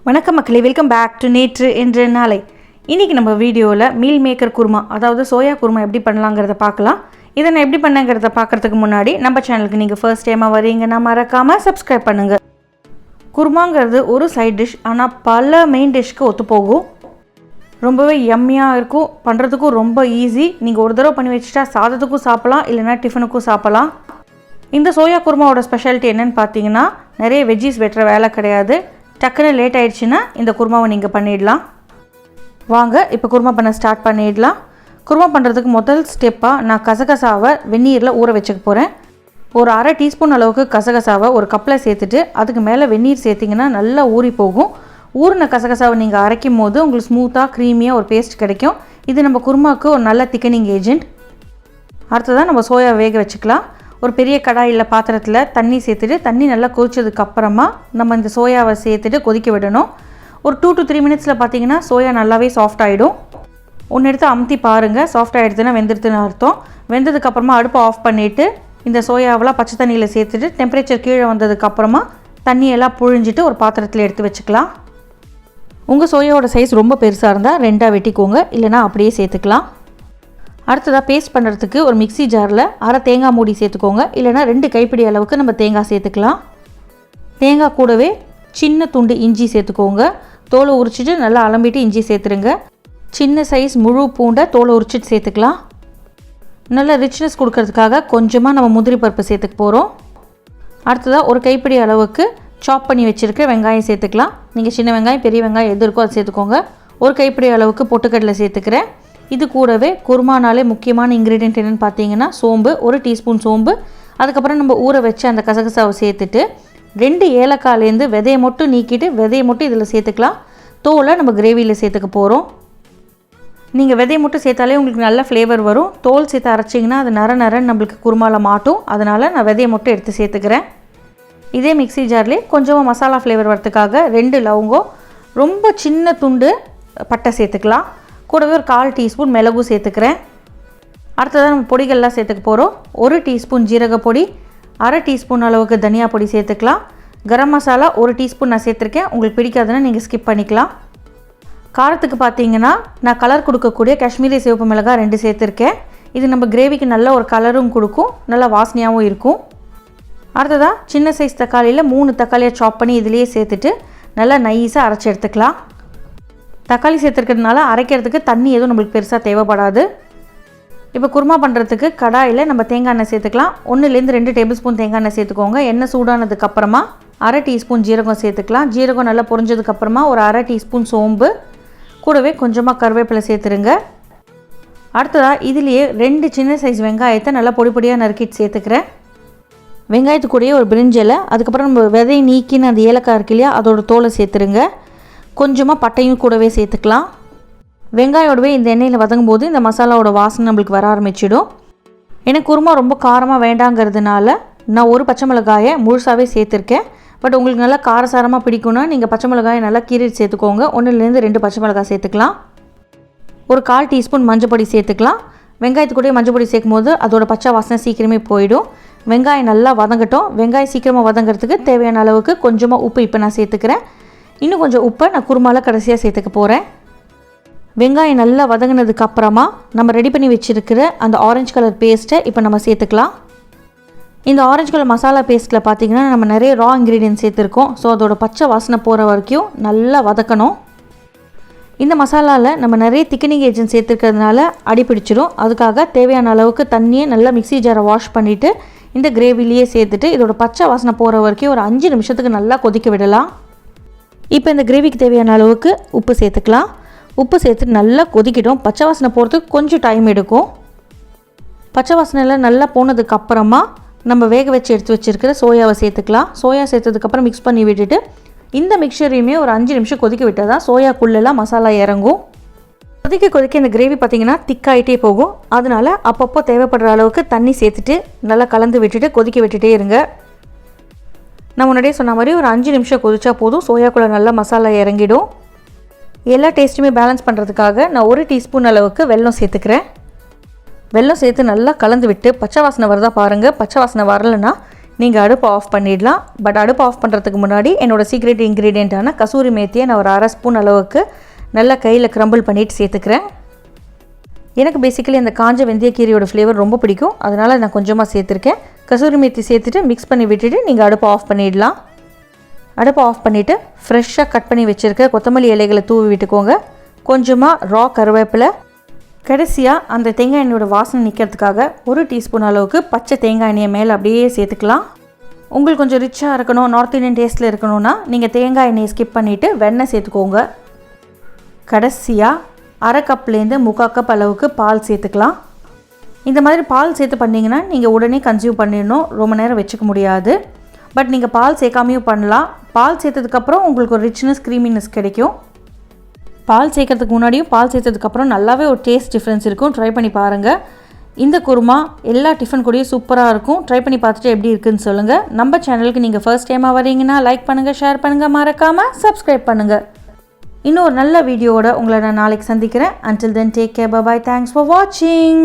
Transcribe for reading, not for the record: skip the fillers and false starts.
வணக்கம் மக்களே, welcome back to நேற்று என்று நாளை. இன்றைக்கி நம்ம வீடியோவில் மீல் மேக்கர் குருமா, அதாவது சோயா குருமா எப்படி பண்ணலாங்கிறத பார்க்கலாம். இதை நான் எப்படி பண்ணங்கிறத பார்க்குறதுக்கு முன்னாடி நம்ம சேனலுக்கு நீங்கள் ஃபர்ஸ்ட் டைமாக வரீங்கன்னா மறக்காமல் சப்ஸ்கிரைப் பண்ணுங்கள். குருமாங்கிறது ஒரு சைட் டிஷ், ஆனால் பல மெயின் டிஷ்க்கு ஒத்து போகும். ரொம்பவே யம்மியாக இருக்கும், பண்ணுறதுக்கும் ரொம்ப ஈஸி. நீங்கள் ஒரு தடவை பண்ணி வச்சுட்டா சாதத்துக்கும் சாப்பிட்லாம், இல்லைனா டிஃபனுக்கும் சாப்பிட்லாம். இந்த சோயா குருமாவோட ஸ்பெஷாலிட்டி என்னென்னு பார்த்தீங்கன்னா, நிறைய வெஜ்ஜீஸ் வெட்டுற வேலை கிடையாது. டக்குன்னு லேட் ஆகிடுச்சுன்னா இந்த குருமாவை நீங்கள் பண்ணிடலாம். வாங்க இப்போ குருமா பண்ண ஸ்டார்ட் பண்ணிடலாம். குருமா பண்ணுறதுக்கு முதல் ஸ்டெப்பாக நான் கசகசாவை வெந்நீரில் ஊற வச்சுக்க போகிறேன். ஒரு அரை டீஸ்பூன் அளவுக்கு கசகசாவை ஒரு கப்பில் சேர்த்துட்டு அதுக்கு மேலே வெந்நீர் சேர்த்திங்கன்னா நல்லா ஊறி போகும். ஊறின கசகசாவை நீங்கள் அரைக்கும் போது உங்களுக்கு ஸ்மூத்தாக க்ரீமியாக ஒரு பேஸ்ட் கிடைக்கும். இது நம்ம குருமாவுக்கு ஒரு நல்ல திக்கனிங் ஏஜென்ட். அடுத்ததான் நம்ம சோயா வேக வச்சுக்கலாம். ஒரு பெரிய கடாயில் பாத்திரத்தில் தண்ணி சேர்த்துட்டு தண்ணி நல்லா கொதிச்சதுக்கப்புறமா நம்ம இந்த சோயாவை சேர்த்துட்டு கொதிக்க விடணும். ஒரு 2 to 3 மினிட்ஸில் பார்த்தீங்கன்னா சோயா நல்லாவே சாஃப்ட் ஆகிடும். ஒன்று எடுத்து அமுத்தி பாருங்கள், சாஃப்ட் ஆகிடுதுன்னா வெந்துடுதுன்னு அர்த்தம். வெந்ததுக்கப்புறமா அடுப்பை ஆஃப் பண்ணிவிட்டு இந்த சோயாவெலாம் பச்சை தண்ணியில் சேர்த்துட்டு டெம்பரேச்சர் கீழே வந்ததுக்கப்புறமா தண்ணியெல்லாம் புழிஞ்சிட்டு ஒரு பாத்திரத்தில் எடுத்து வச்சுக்கலாம். உங்கள் சோயாவோட சைஸ் ரொம்ப பெருசாக இருந்தால் 2ஆக வெட்டிக்கோங்க, இல்லைனா அப்படியே சேர்த்துக்கலாம். அடுத்ததாக பேஸ்ட் பண்ணுறதுக்கு ஒரு மிக்ஸி ஜாரில் அரை தேங்காய் மூடி சேர்த்துக்கோங்க, இல்லைனா 2 கைப்பிடி அளவுக்கு நம்ம தேங்காய் சேர்த்துக்கலாம். தேங்காய் கூடவே சின்ன துண்டு இஞ்சி சேர்த்துக்கோங்க. தோலை உரிச்சிட்டு நல்லா அலம்பிட்டு இஞ்சி சேர்த்துருங்க. சின்ன சைஸ் முழு பூண்டை தோலை உரிச்சிட்டு சேர்த்துக்கலாம். நல்ல ரிச்னஸ் கொடுக்கறதுக்காக கொஞ்சமாக நம்ம முந்திரி பருப்பு சேர்த்துக்க போகிறோம். அடுத்ததாக ஒரு கைப்பிடி அளவுக்கு சாப் பண்ணி வச்சுருக்க வெங்காயம் சேர்த்துக்கலாம். நீங்கள் சின்ன வெங்காயம் பெரிய வெங்காயம் எது இருக்கோ அதை சேர்த்துக்கோங்க. ஒரு கைப்பிடி அளவுக்கு பொட்டுக்கடலை சேர்த்துக்கிறேன். இது கூடவே குருமானாலே முக்கியமான இன்க்ரீடியன்ட் என்னென்னு பார்த்தீங்கன்னா சோம்பு, 1 டீஸ்பூன் சோம்பு. அதுக்கப்புறம் நம்ம ஊற வச்சு அந்த கசகசாவை சேர்த்துட்டு 2 ஏலக்காயிலேருந்து விதையை மட்டும் நீக்கிட்டு விதையை மட்டும் இதில் சேர்த்துக்கலாம். தோலை நம்ம கிரேவியில் சேர்த்துக்க போகிறோம். நீங்கள் விதையை மட்டும் சேர்த்தாலே உங்களுக்கு நல்ல ஃப்ளேவர் வரும். தோல் சேர்த்து அரைச்சிங்கன்னா அது நரன்னு நம்மளுக்கு குருமாவில் மாட்டும். அதனால் நான் விதையை மட்டும் எடுத்து சேர்த்துக்கிறேன். இதே மிக்ஸி ஜார்லேயே கொஞ்சமாக மசாலா ஃப்ளேவர் வரதுக்காக 2 லவங்கம், ரொம்ப சின்ன துண்டு பட்டை சேர்த்துக்கலாம். கூடவே ஒரு 1/4 டீஸ்பூன் மிளகு சேர்த்துக்கிறேன். அடுத்ததாக நம்ம பொடிகள்லாம் சேர்த்துக்க போகிறோம். 1 டீஸ்பூன் ஜீரக பொடி, அரை டீஸ்பூன் அளவுக்கு தனியா பொடி சேர்த்துக்கலாம். கரம் மசாலா 1 டீஸ்பூன் நான் சேர்த்துருக்கேன். உங்களுக்கு பிடிக்காதுன்னா நீங்கள் ஸ்கிப் பண்ணிக்கலாம். காரத்துக்கு பார்த்தீங்கன்னா நான் கலர் கொடுக்கக்கூடிய காஷ்மீரி சிவப்பு மிளகாய் 2 சேர்த்துருக்கேன். இது நம்ம கிரேவிக்கு நல்ல ஒரு கலரும் கொடுக்கும், நல்ல வாசனையாகவும் இருக்கும். அடுத்ததாக சின்ன சைஸ் தக்காளியில் 3 தக்காளியை சாப் பண்ணி இதிலேயே சேர்த்துட்டு நல்லா நைஸாக அரைச்சி எடுத்துக்கலாம். தக்காளி சேர்த்துருக்கிறதுனால அரைக்கிறதுக்கு தண்ணி எதுவும் நம்மளுக்கு பெருசாக தேவைப்படாது. இப்போ குருமா பண்ணுறதுக்கு கடாயில் நம்ம தேங்காய் எண்ணெய் சேர்த்துக்கலாம். 1லேருந்து 2 டேபிள் ஸ்பூன் தேங்காய் எண்ணெய் சேர்த்துக்கோங்க. எண்ணெய் சூடானதுக்கப்புறமா அரை டீஸ்பூன் ஜீரகம் சேர்த்துக்கலாம். ஜீரகம் நல்லா பொரிஞ்சதுக்கப்புறமா ஒரு அரை டீஸ்பூன் சோம்பு, கூடவே கொஞ்சமாக கருவேப்பிலை சேர்த்துருங்க. அடுத்ததாக இதுலேயே 2 சின்ன சைஸ் வெங்காயத்தை நல்லா பொடி பொடியாக நறுக்கிட்டு சேர்த்துக்கிறேன். வெங்காயத்துக்கூடயே ஒரு பிரிஞ்சலை, அதுக்கப்புறம் நம்ம விதை நீக்கின்னு அந்த ஏலக்காய் இருக்கு இல்லையா, அதோட தோலை சேர்த்துருங்க. கொஞ்சமாக பட்டையும் கூடவே சேர்த்துக்கலாம். வெங்காயோடவே இந்த எண்ணெயில் வதங்கும் போது இந்த மசாலாவோட வாசனை நம்மளுக்கு வர ஆரம்பிச்சிடும். எனக்கு குருமா ரொம்ப காரமாக வேண்டாங்கிறதுனால நான் ஒரு பச்சை மிளகாயை முழுசாகவே சேர்த்துருக்கேன். பட் உங்களுக்கு நல்லா காரசாரமாக பிடிக்கும்னா நீங்கள் பச்சை மிளகாயை நல்லா கீறிட்டு சேர்த்துக்கோங்க. 1லேருந்து 2 பச்சை மிளகாய் சேர்த்துக்கலாம். ஒரு 1/4 டீஸ்பூன் மஞ்சள் பொடி சேர்த்துக்கலாம். வெங்காயத்துக்கூடயே மஞ்சள் பொடி சேர்க்கும் போது அதோட பச்சை வாசனை சீக்கிரமே போயிடும். வெங்காயம் நல்லா வதங்கட்டும். வெங்காயம் சீக்கிரமாக வதங்கிறதுக்கு தேவையான அளவுக்கு கொஞ்சமாக உப்பு இப்போ நான் சேர்த்துக்கிறேன். இன்னும் கொஞ்சம் உப்பை நான் குருமாவில் கடைசியாக சேர்த்துக்க போகிறேன். வெங்காயம் நல்லா வதங்கினதுக்கு அப்புறமா நம்ம ரெடி பண்ணி வச்சுருக்கிற அந்த ஆரஞ்சு கலர் பேஸ்ட்டை இப்போ நம்ம சேர்த்துக்கலாம். இந்த ஆரஞ்சு கலர் மசாலா பேஸ்ட்டில் பார்த்திங்கன்னா நம்ம நிறைய ரா இன்க்ரீடியன்ட் சேர்த்துருக்கோம். ஸோ அதோட பச்சை வாசனை போகிற வரைக்கும் நல்லா வதக்கணும். இந்த மசாலாவில் நம்ம நிறைய திக்கனிங் ஏஜென்ட் சேர்த்துருக்கிறதுனால அடிப்பிடிச்சிடும். அதுக்காக தேவையான அளவுக்கு தண்ணியை நல்லா மிக்ஸி ஜாரை வாஷ் பண்ணிவிட்டு இந்த கிரேவிலேயே சேர்த்துட்டு இதோட பச்சை வாசனை போகிற வரைக்கும் ஒரு 5 நிமிஷத்துக்கு நல்லா கொதிக்க விடலாம். இப்போ இந்த கிரேவிக்கு தேவையான அளவுக்கு உப்பு சேர்த்துக்கலாம். உப்பு சேர்த்துட்டு நல்லா கொதிக்கிடும். பச்சை வாசனை போகிறதுக்கு கொஞ்சம் டைம் எடுக்கும். பச்சை வாசனையில் நல்லா போனதுக்கப்புறமா நம்ம வேக வச்சு எடுத்து வச்சுருக்கிற சோயாவை சேர்த்துக்கலாம். சோயா சேர்த்ததுக்கப்புறம் மிக்ஸ் பண்ணி விட்டுட்டு இந்த மிக்சரையுமே ஒரு 5 நிமிஷம் கொதிக்க விட்டால் தான் சோயாக்குள்ளெல்லாம் மசாலா இறங்கும். கொதிக்க இந்த கிரேவி பார்த்திங்கன்னா திக்காயிட்டே போகும். அதனால் அப்பப்போ தேவைப்படுற அளவுக்கு தண்ணி சேர்த்துட்டு நல்லா கலந்து விட்டுட்டு கொதிக்க விட்டுட்டே இருங்க. நான் முன்னாடியே சொன்ன மாதிரி ஒரு 5 நிமிஷம் கொதிச்சா போதும். சோயாக்குள்ளே நல்லா மசாலா இறங்கிடும். எல்லா டேஸ்ட்டுமே பேலன்ஸ் பண்ணுறதுக்காக நான் 1 டீஸ்பூன் அளவுக்கு வெல்லம் சேர்த்துக்கிறேன். வெல்லம் சேர்த்து நல்லா கலந்து விட்டு பச்சை வாசனை வரதா பாருங்கள். பச்சை வாசனை வரலைன்னா நீங்கள் அடுப்பு ஆஃப் பண்ணிடலாம். பட் அடுப்பு ஆஃப் பண்ணுறதுக்கு முன்னாடி என்னோடய சீக்ரெட் இன்க்ரீடியண்ட்டான கசூரி மேத்தியை நான் ஒரு அரை ஸ்பூன் அளவுக்கு நல்லா கையில் க்ரம்பிள் பண்ணிவிட்டு சேர்த்துக்கிறேன். எனக்கு பேசிக்கலி அந்த காஞ்ச வெந்தயக்கீரையோட ஃப்ளேவர் ரொம்ப பிடிக்கும், அதனால் நான் கொஞ்சமாக சேர்த்துருக்கேன். கசூரி மேத்தி சேர்த்துட்டு மிக்ஸ் பண்ணி விட்டுட்டு நீங்கள் அடுப்பை ஆஃப் பண்ணிடலாம். அடுப்பை ஆஃப் பண்ணிவிட்டு ஃப்ரெஷ்ஷாக கட் பண்ணி வச்சுருக்க கொத்தமல்லி இலைகளை தூவி விட்டுக்கோங்க. கொஞ்சமாக ரா கருவேப்பிலை, கடைசியாக அந்த தேங்காய் எண்ணெயோட வாசனை நிற்கிறதுக்காக 1 டீஸ்பூன் அளவுக்கு பச்சை தேங்காய் எண்ணெயை மேலே அப்படியே சேர்த்துக்கலாம். உங்களுக்கு கொஞ்சம் ரிச்சாக இருக்கணும், நார்த் இந்தியன் டேஸ்ட்டில் இருக்கணும்னா நீங்கள் தேங்காய் எண்ணெயை ஸ்கிப் பண்ணிவிட்டு வெண்ணெய் சேர்த்துக்கோங்க. கடைசியாக அரை கப்லேருந்து 3/4 கப் அளவுக்கு பால் சேர்த்துக்கலாம். இந்த மாதிரி பால் சேர்த்து பண்ணிங்கன்னா நீங்கள் உடனே கன்சியூம் பண்ணிடணும், ரொம்ப நேரம் வச்சுக்க முடியாது. பட் நீங்கள் பால் சேர்க்காமையும் பண்ணலாம். பால் சேர்த்ததுக்கப்புறம் உங்களுக்கு ஒரு ரிச்னஸ், க்ரீமினஸ் கிடைக்கும். பால் சேர்க்கறதுக்கு முன்னாடியும் பால் சேர்த்ததுக்கப்புறம் நல்லாவே ஒரு டேஸ்ட் டிஃப்ரென்ஸ் இருக்கும். ட்ரை பண்ணி பாருங்கள். இந்த குருமா எல்லா டிஃபன் கூடயும் சூப்பராக இருக்கும். ட்ரை பண்ணி பார்த்துட்டு எப்படி இருக்குதுன்னு சொல்லுங்கள். நம்ம சேனலுக்கு நீங்கள் ஃபர்ஸ்ட் டைமாக வரீங்கன்னா லைக் பண்ணுங்கள், ஷேர் பண்ணுங்கள், மறக்காமல் சப்ஸ்கிரைப் பண்ணுங்கள். இன்னும் ஒரு நல்ல வீடியோவோட உங்களை நான் நாளைக்கு சந்திக்கிறேன். Until then, take care, bye bye, thanks for watching.